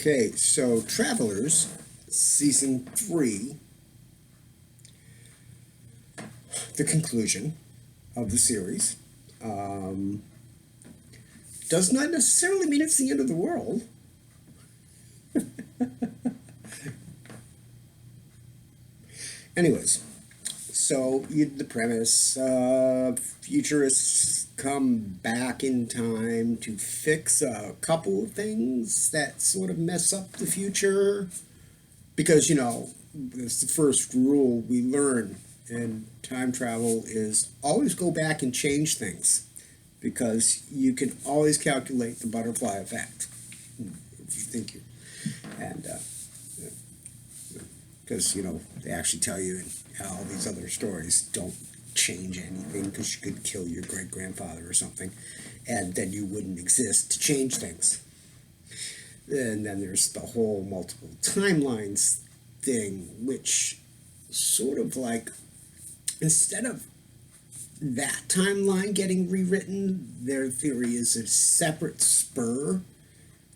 Okay, so Travelers, Season 3, the conclusion of the series, um, does not necessarily mean it's the end of the world. Anyways, so the premise, futurists come back in time to fix a couple of things that sort of mess up the future. Because, it's the first rule we learn in time travel is always go back and change things. Because you can always calculate the butterfly effect. If you think you and because they actually tell you in all these other stories, don't change anything because you could kill your great grandfather or something, and then you wouldn't exist to change things. And then there's the whole multiple timelines thing, which sort of like, instead of that timeline getting rewritten, their theory is a separate spur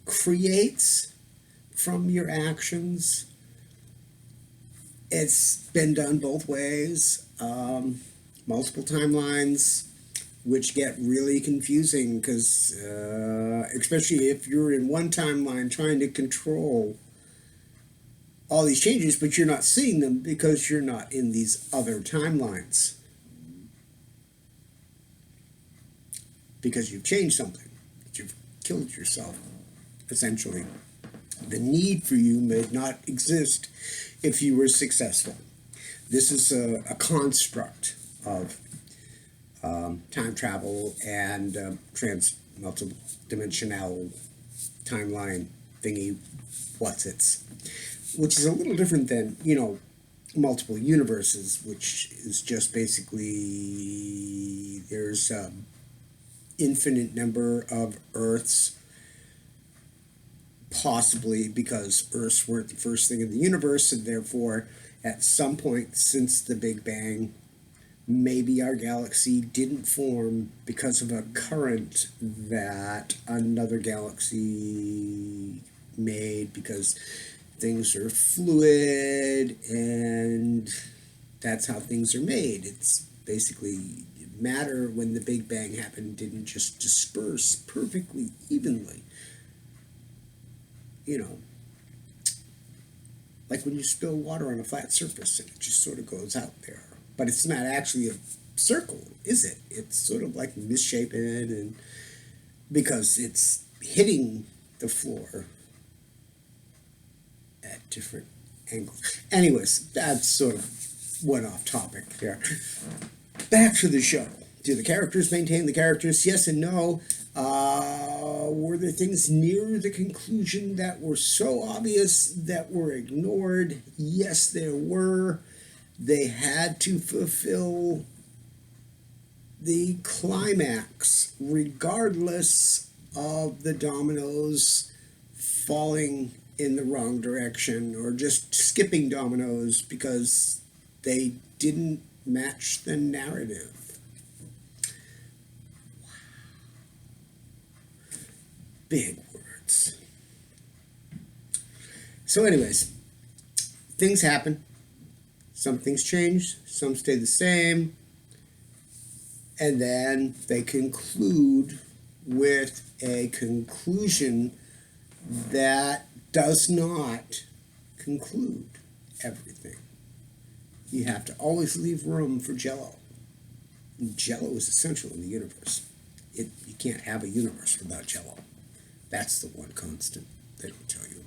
creates from your actions. It's been done both ways. Multiple timelines, which get really confusing because, especially if you're in one timeline trying to control all these changes, but you're not seeing them because you're not in these other timelines. Because you've changed something, you've killed yourself, essentially. The need for you may not exist if you were successful. This is a construct of time travel and multiple dimensional timeline thingy, which is a little different than, multiple universes, which is just basically there's infinite number of Earths, possibly because Earths weren't the first thing in the universe, and therefore at some point since the Big Bang, maybe our galaxy didn't form because of a current that another galaxy made, because things are fluid and that's how things are made. It's basically matter when the Big Bang happened didn't just disperse perfectly evenly. Like when you spill water on a flat surface and it just sort of goes out there. But it's not actually a circle, is it? It's sort of like misshapen, and because it's hitting the floor at different angles. Anyways, that sort of went off topic there. Back to the show. Do the characters maintain the characters? Yes and no. Were there things near the conclusion that were so obvious that were ignored? Yes, there were. They had to fulfill the climax, regardless of the dominoes falling in the wrong direction or just skipping dominoes because they didn't match the narrative. Big words. So anyways, things happen. Some things change, some stay the same, and then they conclude with a conclusion that does not conclude everything. You have to always leave room for Jello. Jello is essential in the universe. You can't have a universe without Jello. That's the one constant they don't tell you